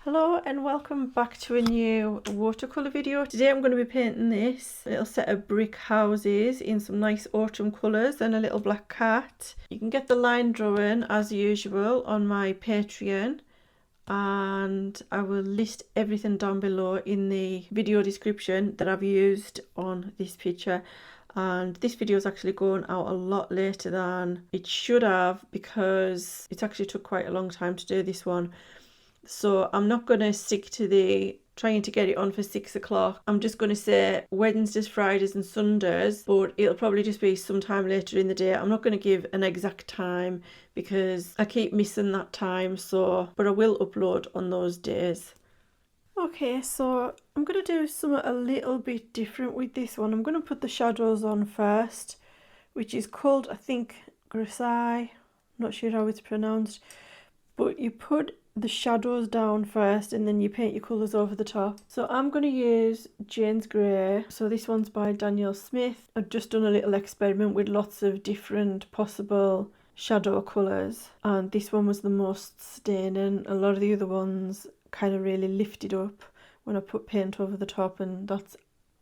Hello and welcome back to a new watercolour video. Today I'm going to be painting this little set of brick houses in some nice autumn colours and a little black cat. You can get the line drawing as usual on my Patreon, and I will list everything down below in the video description that I've used on this picture. And this video is actually going out a lot later than it should have because it actually took quite a long time to do this one. So I'm not going to stick to the trying to get it on for 6 o'clock. I'm just going to say Wednesdays, Fridays and Sundays, but it'll probably just be sometime later in the day. I'm not going to give an exact time because I keep missing that time, but I will upload on those days. Okay, so I'm going to do something a little bit different with this one. I'm going to put the shadows on first, which is called, I think, grisaille. I'm not sure how it's pronounced, but you put the shadows down first and then you paint your colours over the top. So I'm going to use Jane's Grey. So this one's by Daniel Smith. I've just done a little experiment with lots of different possible shadow colours, and this one was the most staining. A lot of the other ones kind of really lifted up when I put paint over the top, and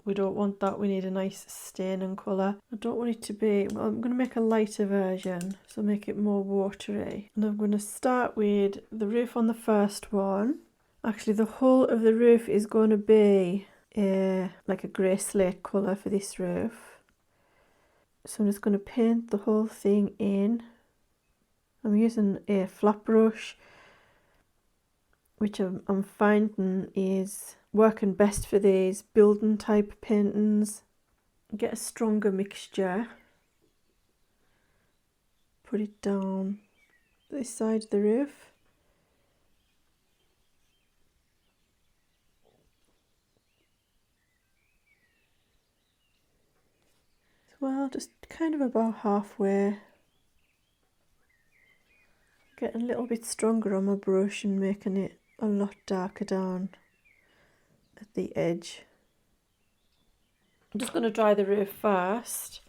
we don't want that. We need a nice staining colour. I don't want it to be, well, I'm going to make a lighter version, so make it more watery. And I'm going to start with the roof on the first one. Actually, the whole of the roof is going to be like a grey slate colour for this roof. So I'm just going to paint the whole thing in. I'm using a flat brush, which I'm finding is working best for these building type paintings. Get a stronger mixture, put it down this side of the roof. Well, just kind of about halfway. Getting a little bit stronger on my brush and making it a lot darker down at the edge. I'm just going to dry the roof first.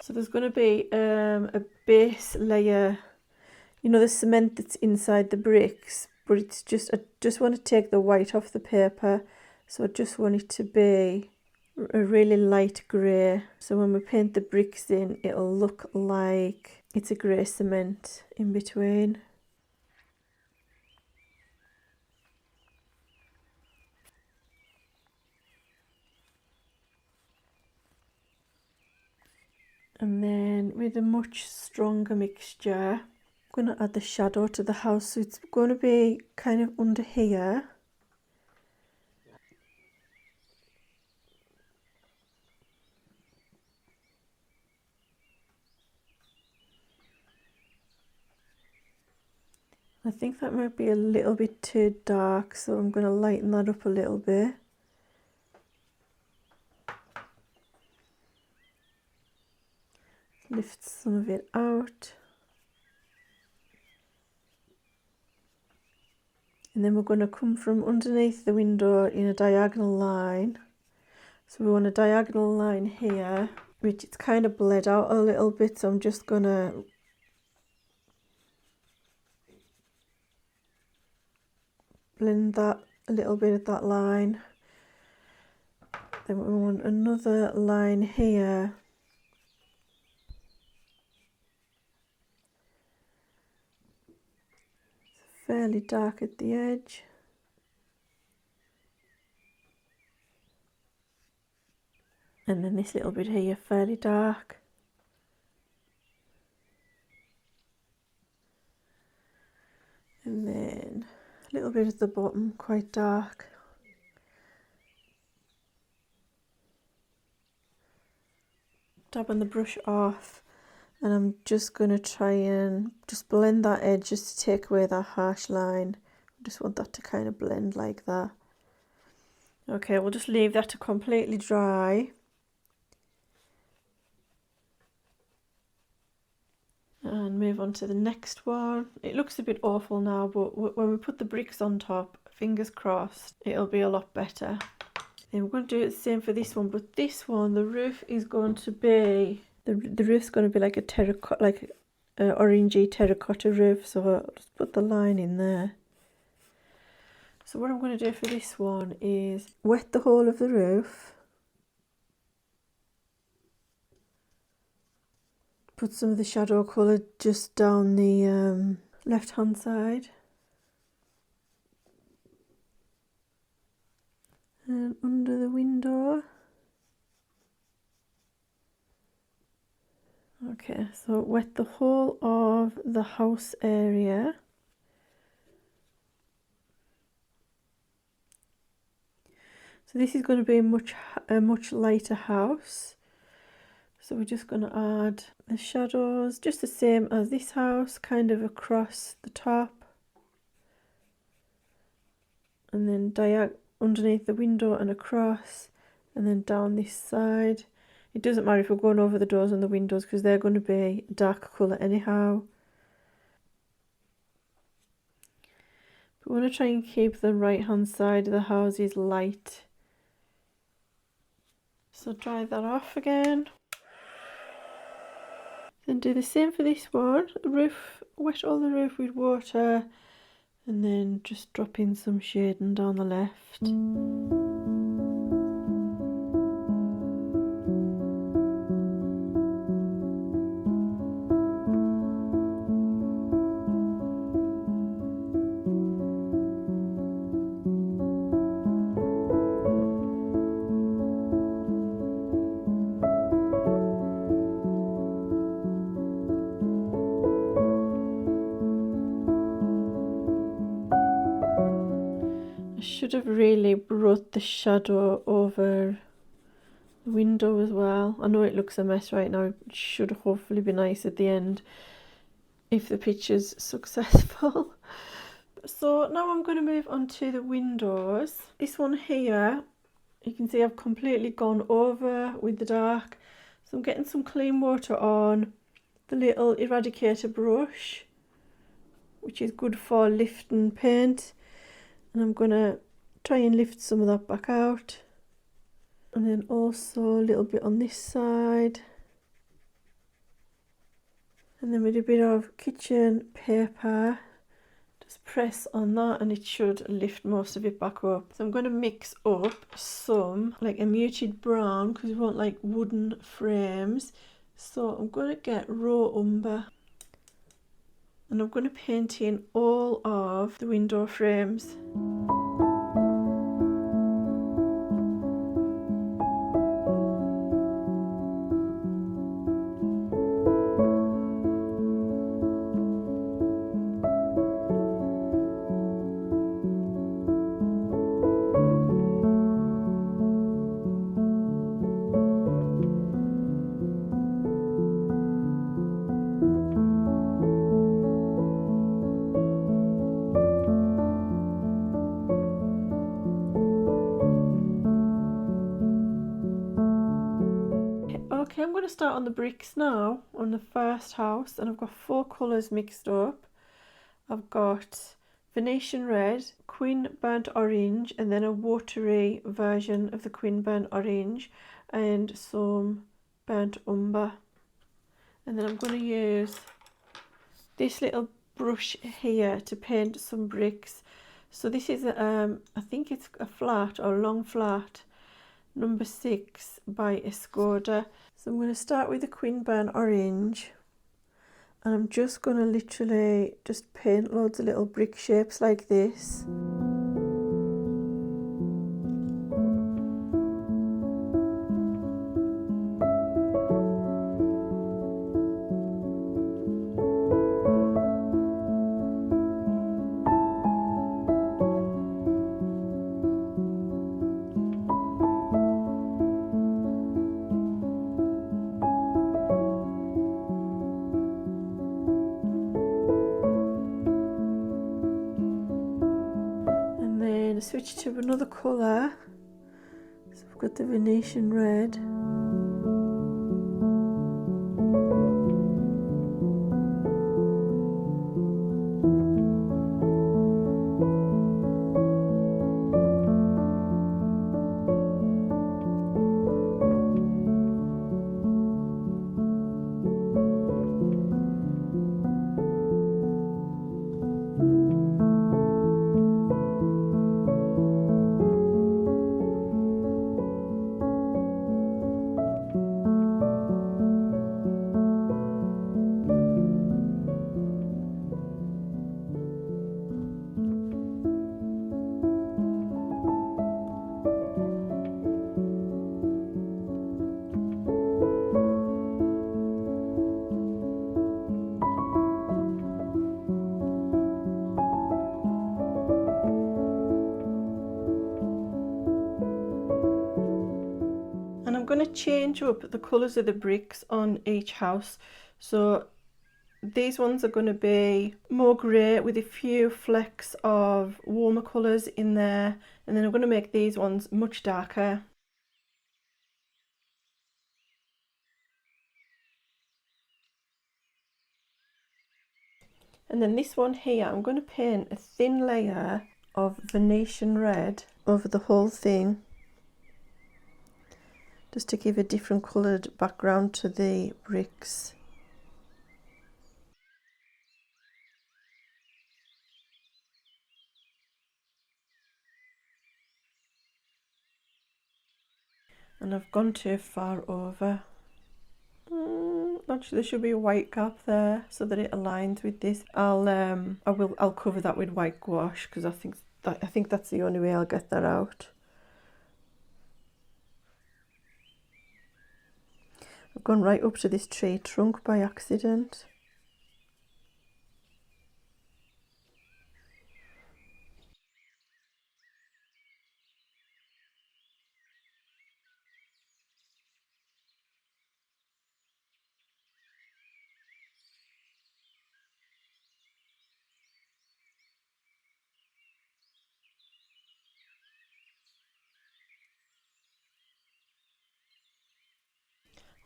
So there's going to be a base layer, you know, the cement that's inside the bricks, but it's just, I just want to take the white off the paper. So I just want it to be a really light grey. So when we paint the bricks in, it'll look like it's a grey cement in between. And then with a much stronger mixture, I'm going to add the shadow to the house. So it's going to be kind of under here. I think that might be a little bit too dark, so I'm going to lighten that up a little bit. Lift some of it out. And then we're going to come from underneath the window in a diagonal line. So we want a diagonal line here, which it's kind of bled out a little bit, so I'm just going to blend that a little bit at that line. Then we want another line here. It's fairly dark at the edge. And then this little bit here, fairly dark. And then a little bit at the bottom, quite dark. Dabbing the brush off, and I'm just going to try and just blend that edge just to take away that harsh line. I just want that to kind of blend like that. Okay, we'll just leave that to completely dry. And move on to the next one. It looks a bit awful now, but when we put the bricks on top, fingers crossed, it'll be a lot better. And we're going to do the same for this one, but this one, the roof is going to be, the roof's going to be like a terracotta, like orangey terracotta roof, so I'll just put the line in there. So what I'm going to do for this one is wet the whole of the roof, put some of the shadow colour just down the left hand side, and under the window. Okay, so wet the whole of the house area. So this is going to be a much lighter house. So we're just going to add the shadows, just the same as this house, kind of across the top. And then underneath the window and across, and then down this side. It doesn't matter if we're going over the doors and the windows because they're going to be a dark colour anyhow. But we want to try and keep the right hand side of the houses light. So dry that off again. Then do the same for this one. The roof, wet all the roof with water, and then just drop in some shading down the left. Should have really brought the shadow over the window as well. I know it looks a mess right now. It should hopefully be nice at the end if the picture's successful. So now I'm going to move on to the windows. This one here, you can see I've completely gone over with the dark. So I'm getting some clean water on the little eradicator brush, which is good for lifting paint. And I'm going to try and lift some of that back out. And then also a little bit on this side. And then with a bit of kitchen paper, just press on that and it should lift most of it back up. So I'm going to mix up some, like a muted brown, because we want like wooden frames. So I'm going to get raw umber. And I'm going to paint in all of the window frames. Okay, I'm going to start on the bricks now, on the first house, and I've got 4 colours mixed up. I've got Venetian Red, Quin Burnt Orange, and then a watery version of the Quin Burnt Orange, and some Burnt Umber. And then I'm going to use this little brush here to paint some bricks. So this is, I think it's a flat or a long flat, number 6 by Escoda. So I'm going to start with the Quin Burnt Orange, and I'm just going to literally just paint loads of little brick shapes like this. Switch to another colour, so I've got the Venetian Red. going to change up the colours of the bricks on each house. So these ones are going to be more grey with a few flecks of warmer colours in there, and then I'm going to make these ones much darker. And then this one here, I'm going to paint a thin layer of Venetian Red over the whole thing, just to give a different coloured background to the bricks. And I've gone too far over. Actually, there should be a white gap there so that it aligns with this. I'll cover that with white gouache, because I think that's the only way I'll get that out. I've gone right up to this tree trunk by accident.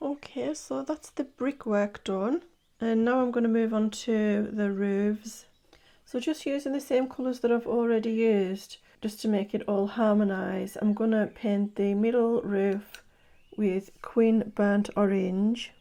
Okay, so that's the brickwork done, and now I'm going to move on to the roofs. So just using the same colours that I've already used, just to make it all harmonise, I'm going to paint the middle roof with Quin Burnt Orange.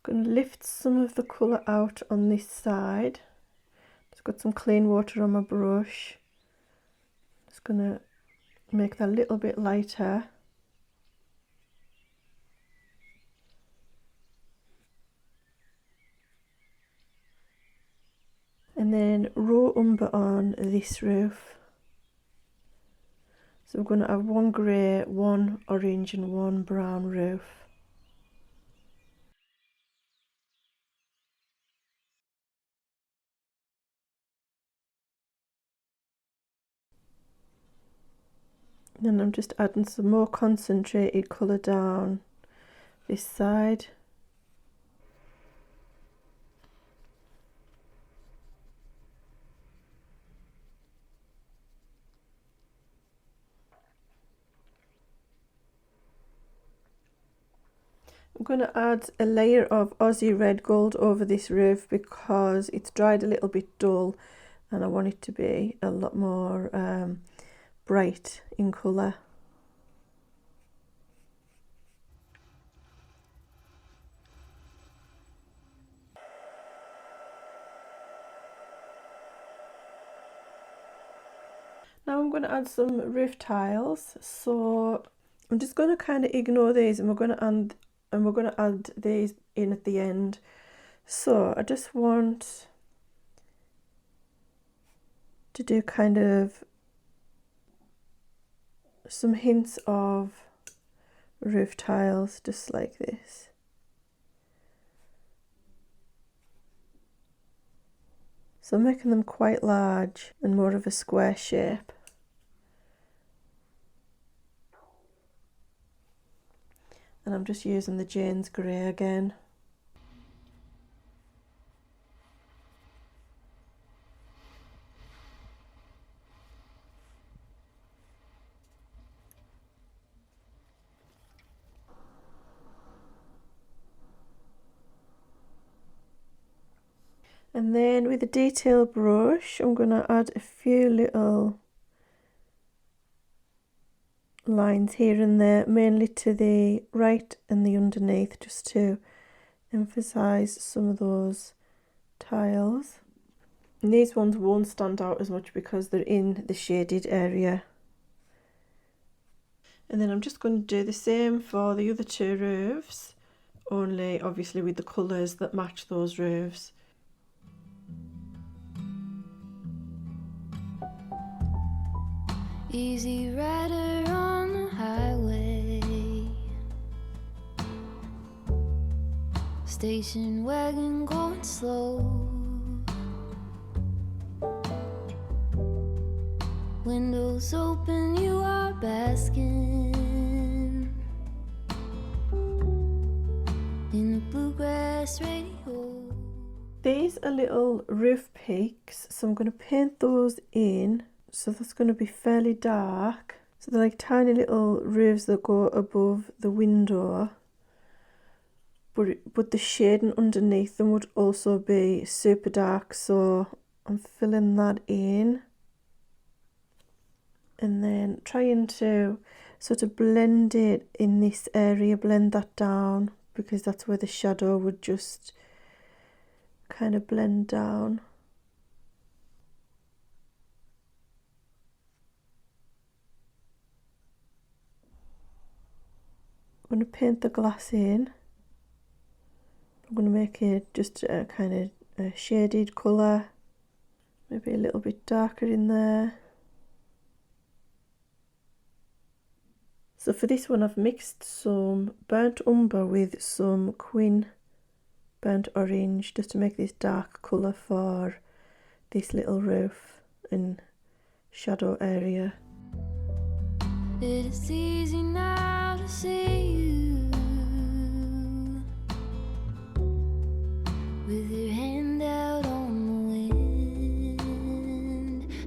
Going to lift some of the colour out on this side. Just got some clean water on my brush. Just going to make that a little bit lighter. And then raw umber on this roof. So we're going to have one grey, one orange and one brown roof. Then I'm just adding some more concentrated colour down this side. I'm going to add a layer of Aussie Red Gold over this roof because it's dried a little bit dull and I want it to be a lot more bright in colour. Now I'm going to add some roof tiles, so I'm just going to kind of ignore these, and we're going to add these in at the end. So I just want to do kind of some hints of roof tiles, just like this. So I'm making them quite large and more of a square shape. And I'm just using the Jane's Grey again. And then with a detail brush, I'm going to add a few little lines here and there, mainly to the right and the underneath, just to emphasize some of those tiles. And these ones won't stand out as much because they're in the shaded area. And then I'm just going to do the same for the other two roofs, only obviously with the colours that match those roofs. Easy rider on the highway, station wagon going slow, windows open, you are basking in the bluegrass radio. These are little roof peaks, so I'm going to paint those in. So that's going to be fairly dark. So they're like tiny little roofs that go above the window. But the shading underneath them would also be super dark, so I'm filling that in. And then trying to sort of blend it in this area, blend that down, because that's where the shadow would just kind of blend down. I'm going to paint the glass in. I'm going to make it just a kind of a shaded colour, maybe a little bit darker in there. So for this one I've mixed some burnt umber with some Quin burnt orange just to make this dark colour for this little roof and shadow area. It is easy now to see you with your hand out on the wind.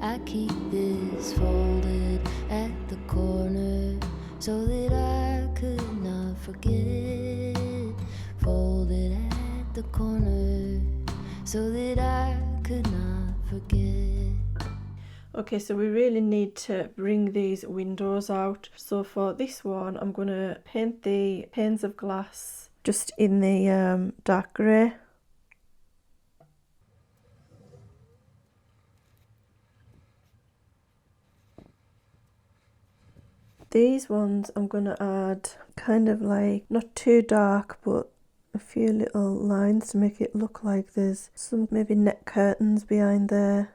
I keep this folded at the corner so that I could not forget. Folded at the corner so that I could not forget. Okay, so we really need to bring these windows out. So for this one, I'm going to paint the panes of glass just in the dark grey. These ones I'm going to add kind of like, not too dark, but a few little lines to make it look like there's some maybe net curtains behind there.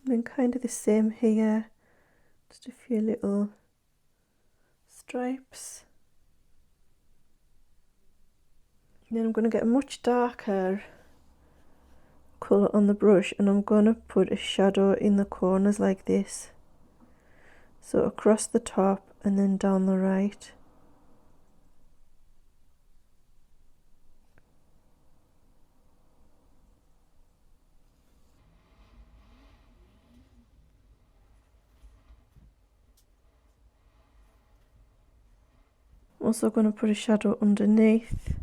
And then kind of the same here, just a few little stripes. And then I'm going to get a much darker colour on the brush and I'm going to put a shadow in the corners like this. So across the top and then down the right. I'm also going to put a shadow underneath.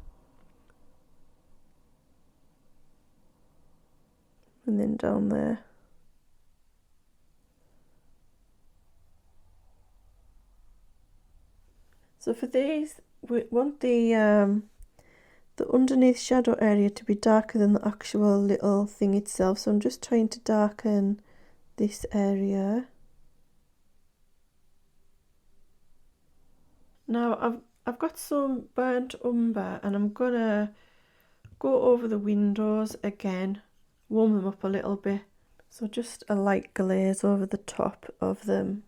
And then down there. So for these, we want the underneath shadow area to be darker than the actual little thing itself. So I'm just trying to darken this area. Now I've got some burnt umber and I'm gonna go over the windows again, warm them up a little bit. So just a light glaze over the top of them.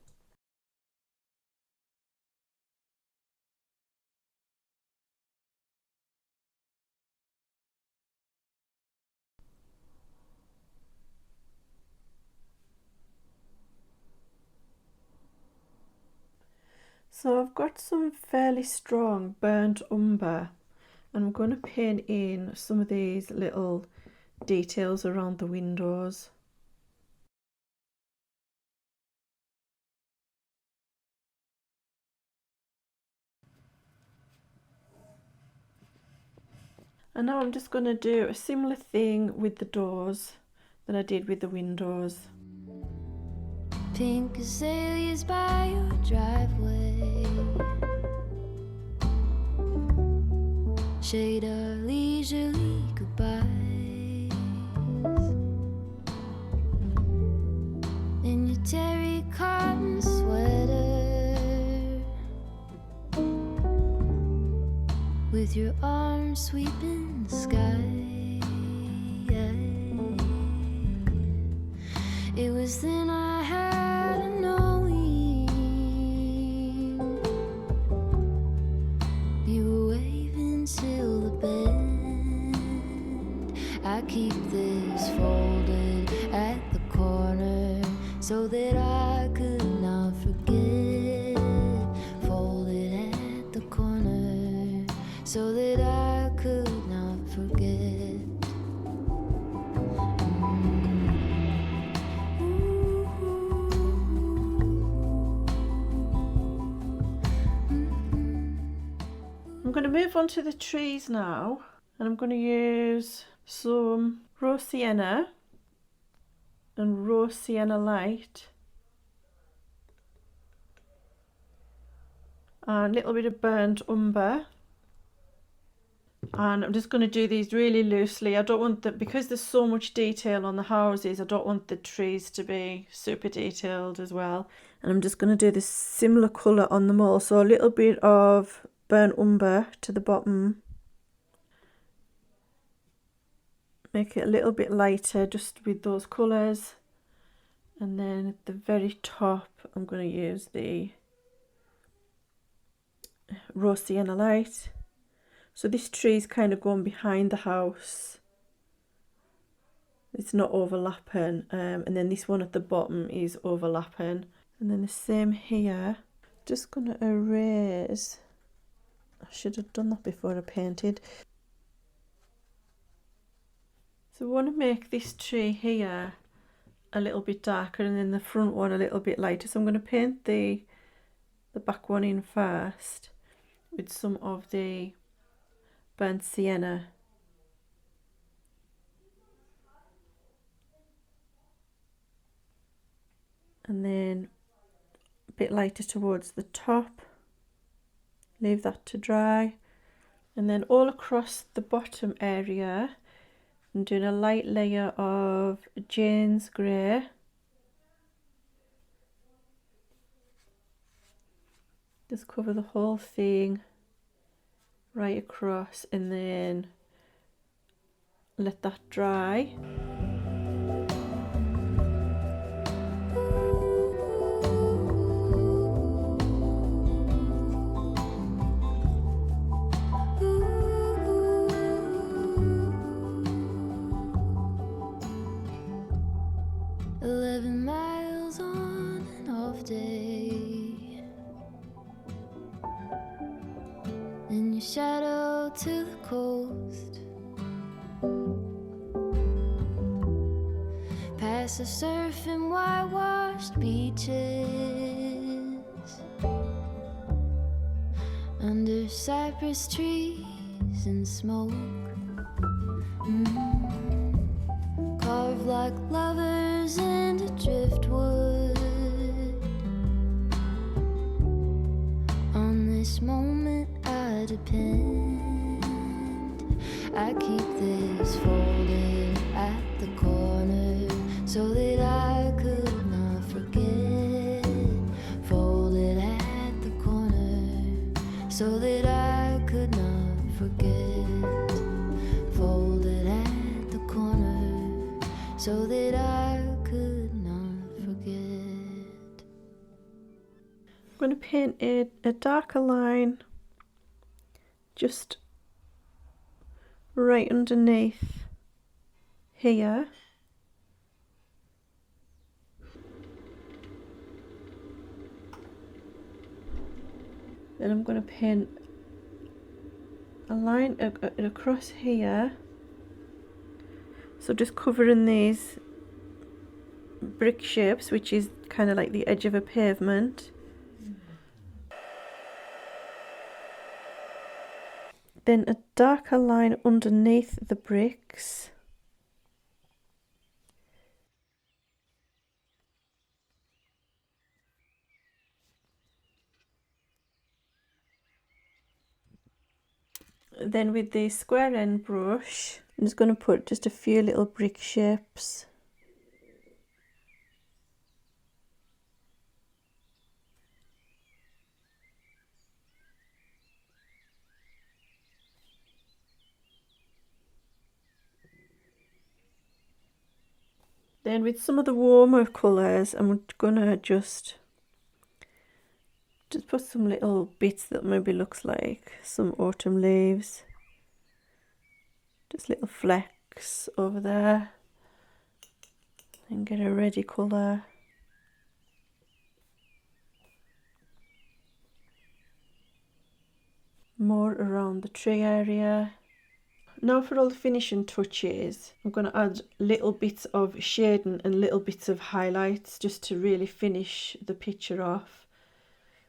So I've got some fairly strong burnt umber and I'm going to paint in some of these little details around the windows. And now I'm just going to do a similar thing with the doors that I did with the windows. Pink azaleas by your driveway, shade our leisurely goodbyes, in your terry cotton sweater, with your arms sweeping the sky. so that I could not forget. Folded at the corner, so that I could not forget. I'm going to move on to the trees now, and I'm going to use some raw sienna and raw Sienna Light and a little bit of burnt umber, and I'm just going to do these really loosely. I don't want that, because there's so much detail on the houses, I don't want the trees to be super detailed as well. And I'm just going to do this similar colour on them all, so a little bit of burnt umber to the bottom, make it a little bit lighter just with those colours, and then at the very top I'm going to use the raw Sienna Light. So this tree is kind of going behind the house, it's not overlapping, and then this one at the bottom is overlapping, and then the same here. Just going to erase, I should have done that before I painted. So I want to make this tree here a little bit darker and then the front one a little bit lighter. So I'm going to paint the back one in first with some of the burnt sienna. And then a bit lighter towards the top. Leave that to dry. And then all across the bottom area, I'm doing a light layer of Jane's Grey. Just cover the whole thing right across and then let that dry. Shadow to the coast, past the surf and whitewashed beaches, under cypress trees and smoke, carved like lovers into driftwood. On this moment I depend. I keep this folded at the corner so that I could not forget. Folded at the corner so that I could not forget. Folded at the corner so that I could not forget. I'm going to paint a darker line just right underneath here. Then I'm going to paint a line across here, so just covering these brick shapes, which is kind of like the edge of a pavement. Then a darker line underneath the bricks. Then with the square end brush, I'm just going to put just a few little brick shapes. Then with some of the warmer colours, I'm gonna just put some little bits that maybe looks like some autumn leaves. Just little flecks over there. And get a reddy colour. more around the tree area. Now for all the finishing touches, I'm going to add little bits of shading and little bits of highlights just to really finish the picture off.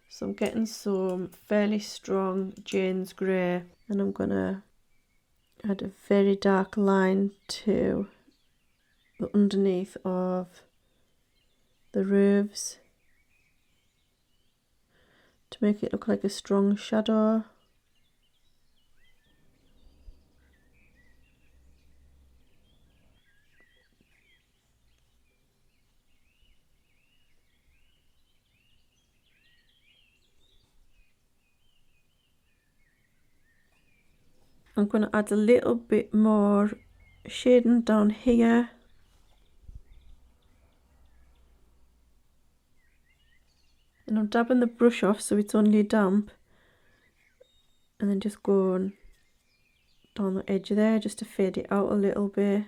So I'm getting some fairly strong Jane's Grey, and I'm going to add a very dark line to the underneath of the roofs to make it look like a strong shadow. I'm going to add a little bit more shading down here. And I'm dabbing the brush off so it's only damp. And then just going down the edge there just to fade it out a little bit.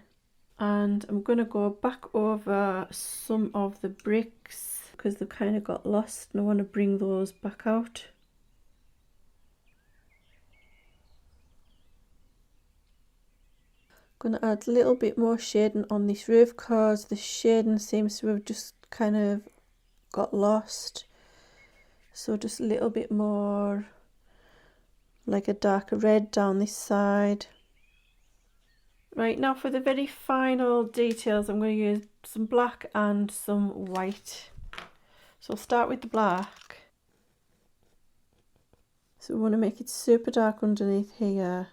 And I'm going to go back over some of the bricks because they kind of got lost and I want to bring those back out. Going to add a little bit more shading on this roof because the shading seems to have just kind of got lost. So just a little bit more like a darker red down this side. Right, now for the very final details, I'm going to use some black and some white. So I'll start with the black. So we want to make it super dark underneath here.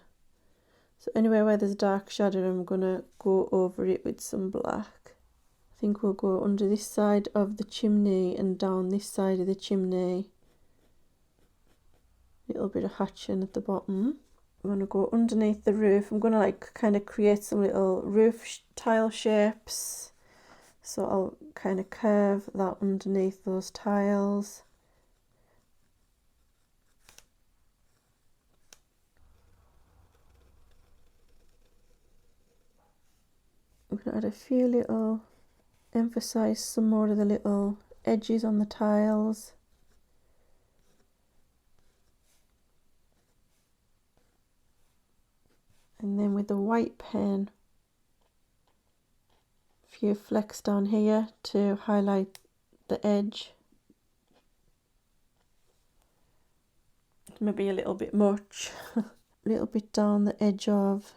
So anywhere where there's a dark shadow, I'm going to go over it with some black. I think we'll go under this side of the chimney and down this side of the chimney. A little bit of hatching at the bottom. I'm going to go underneath the roof. I'm going to like kind of create some little roof tile shapes. So I'll kind of curve that underneath those tiles. I'm going to add a few little, emphasize some more of the little edges on the tiles. And then with the white pen, a few flecks down here to highlight the edge. Maybe a little bit much. A little bit down the edge of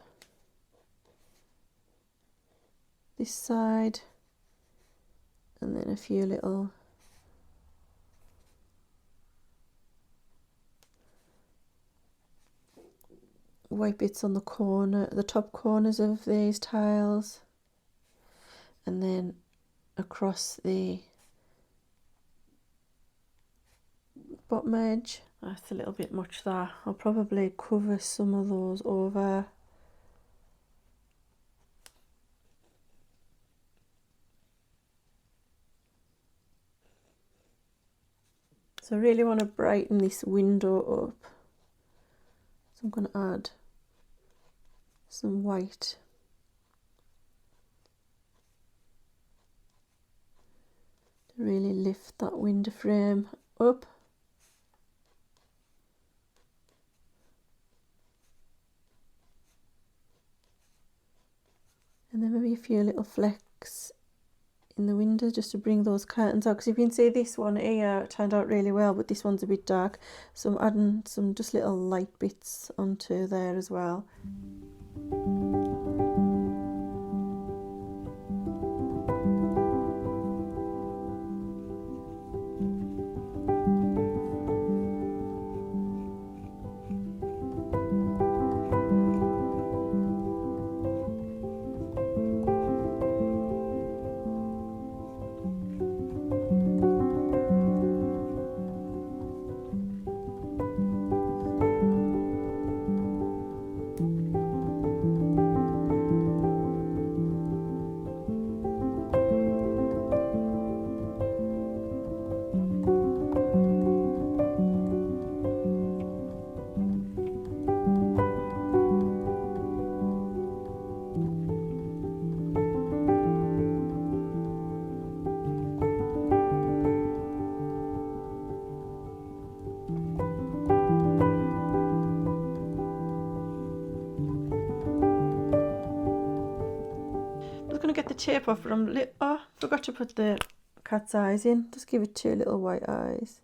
this side, and then a few little white bits on the top corners of these tiles, and then across the bottom edge. That's a little bit much there. I'll probably cover some of those over. So I really want to brighten this window up. So I'm going to add some white. To really lift that window frame up. And then maybe a few little flecks in the window just to bring those curtains out, because you can see this one here turned out really well, but this one's a bit dark, so I'm adding some just little light bits onto there as well. tape off, but oh, forgot to put the cat's eyes in. Just give it 2 little white eyes.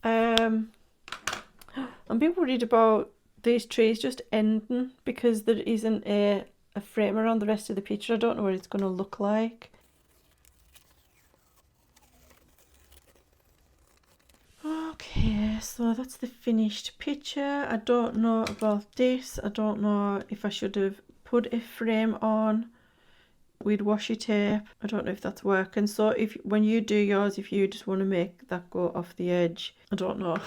I'm a bit worried about these trees just ending because there isn't a frame around the rest of the picture. I don't know what it's going to look like. Okay, so that's the finished picture. I don't know about this. I don't know if I should have put a frame on with washi tape. I don't know if that's working. So if when you do yours, if you just want to make that go off the edge, I don't know.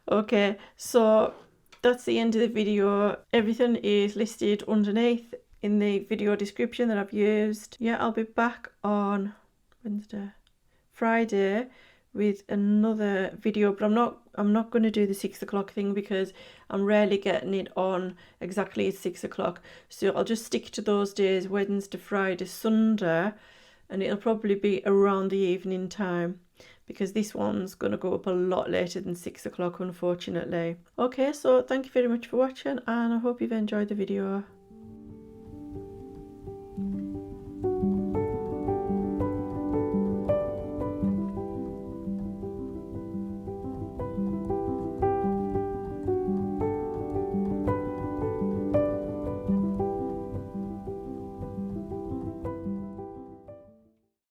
Okay, so that's the end of the video. Everything is listed underneath in the video description that I've used. Yeah, I'll be back on Friday with another video, but I'm not going to do the 6 o'clock thing because I'm rarely getting it on exactly at 6 o'clock. So I'll just stick to those days, Wednesday, Friday, Sunday, and it'll probably be around the evening time because this one's going to go up a lot later than 6 o'clock, unfortunately. Okay, so thank you very much for watching, and I hope you've enjoyed the video.